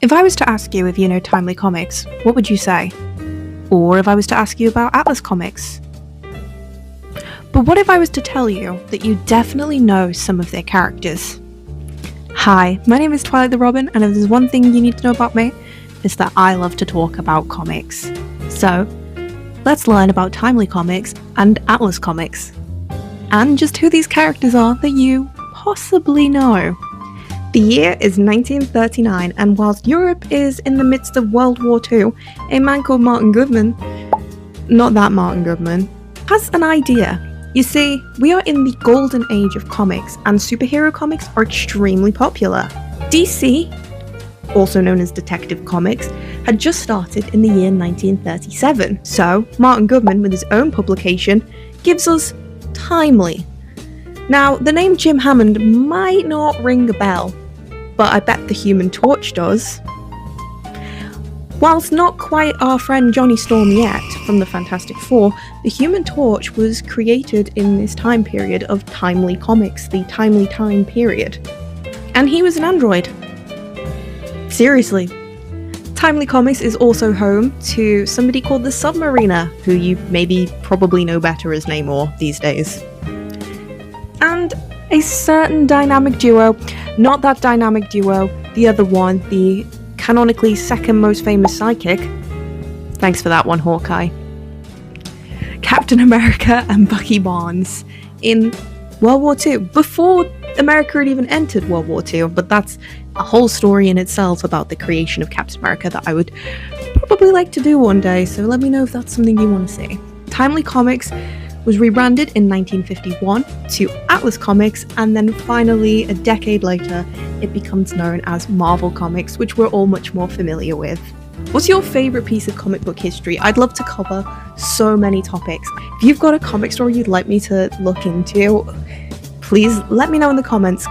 If I was to ask you if you know Timely Comics, what would you say? Or if I was to ask you about Atlas Comics? But what if I was to tell you that you definitely know some of their characters? Hi, my name is Twilight the Robin, and if there's one thing you need to know about me, it's that I love to talk about comics. So, let's learn about Timely Comics and Atlas Comics. And just who these characters are that you possibly know. The year is 1939, and whilst Europe is in the midst of World War II, a man called Martin Goodman, not that Martin Goodman, has an idea. You see, we are in the golden age of comics, and superhero comics are extremely popular. DC, also known as Detective Comics, had just started in the year 1937, so Martin Goodman, with his own publication, gives us Timely. Now, the name Jim Hammond might not ring a bell, but I bet the Human Torch does. Whilst not quite our friend Johnny Storm yet from the Fantastic Four, the Human Torch was created in this time period of Timely Comics, the Timely Time period. And he was an android. Seriously. Timely Comics is also home to somebody called the Submariner, who you probably know better as Namor these days. And a certain dynamic duo, not that dynamic duo, the other one, the canonically second most famous sidekick. Thanks for that one, Hawkeye. Captain America and Bucky Barnes in World War II, before America had even entered World War II, but that's a whole story in itself about the creation of Captain America that I would probably like to do one day, so let me know if that's something you want to see. Timely Comics was rebranded in 1951 to Atlas Comics, and then finally, a decade later, it becomes known as Marvel Comics, which we're all much more familiar with. What's your favourite piece of comic book history? I'd love to cover so many topics. If you've got a comic story you'd like me to look into, please let me know in the comments.